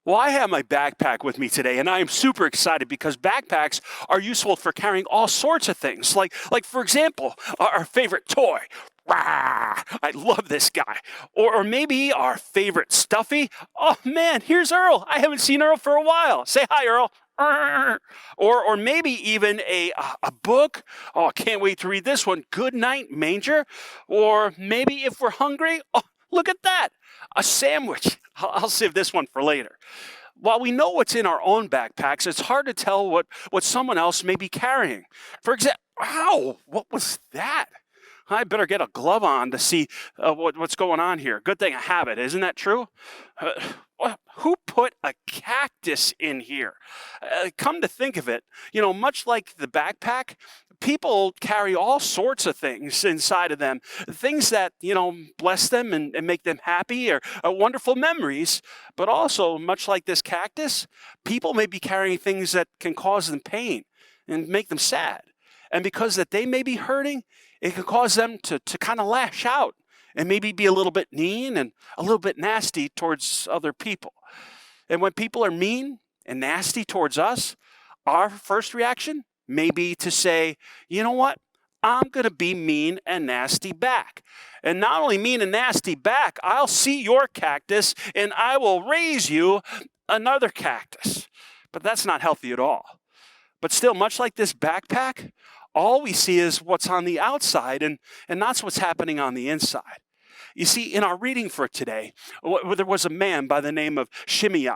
Well, I have my backpack with me today, and I am super excited because backpacks are useful for carrying all sorts of things. Like for example, our favorite toy. Rah! I love this guy. Or maybe our favorite stuffy. Oh man, here's Earl. I haven't seen Earl for a while. Say hi, Earl. Or maybe even a book. Oh, I can't wait to read this one. Good Night, Manger. Or maybe if we're hungry, oh, look at that, a sandwich. I'll save this one for later. While we know what's in our own backpacks, it's hard to tell what someone else may be carrying. For example, ow, what was that? I better get a glove on to see what's going on here. Good thing I have it, isn't that true? Uh, who put a cactus in here? Come to think of it, much like the backpack, people carry all sorts of things inside of them, things that, bless them and make them happy or wonderful memories. But also, much like this cactus, people may be carrying things that can cause them pain and make them sad. And because that they may be hurting, it can cause them to kind of lash out and maybe be a little bit mean and a little bit nasty towards other people. And when people are mean and nasty towards us, our first reaction may be to say, you know what? I'm going to be mean and nasty back. And not only mean and nasty back, I'll see your cactus and I will raise you another cactus. But that's not healthy at all. But still, much like this backpack, all we see is what's on the outside and not what's happening on the inside. You see, in our reading for today, there was a man by the name of Shimei.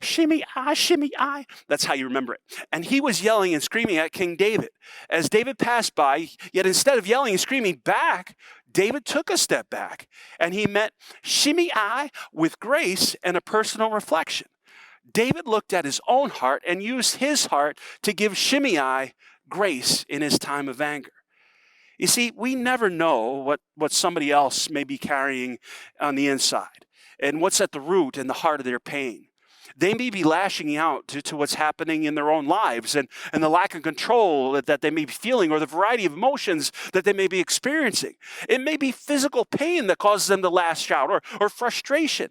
Shimei, Shimei. That's how you remember it. And he was yelling and screaming at King David. As David passed by, yet instead of yelling and screaming back, David took a step back and he met Shimei with grace and a personal reflection. David looked at his own heart and used his heart to give Shimei grace in his time of anger. You see, we never know what somebody else may be carrying on the inside and what's at the root and the heart of their pain. They may be lashing out to what's happening in their own lives and the lack of control that they may be feeling or the variety of emotions that they may be experiencing. It may be physical pain that causes them to lash out or frustration.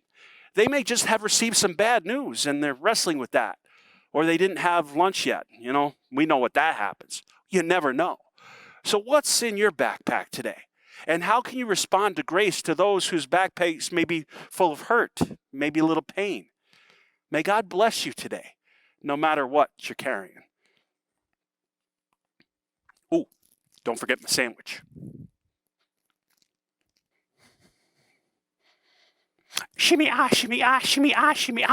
They may just have received some bad news and they're wrestling with that. Or they didn't have lunch yet. We know what that happens. You never know. So what's in your backpack today? And how can you respond to grace to those whose backpacks may be full of hurt, maybe a little pain? May God bless you today, no matter what you're carrying. Oh, don't forget my sandwich. Shimmy, shimmy, shimmy, shimmy.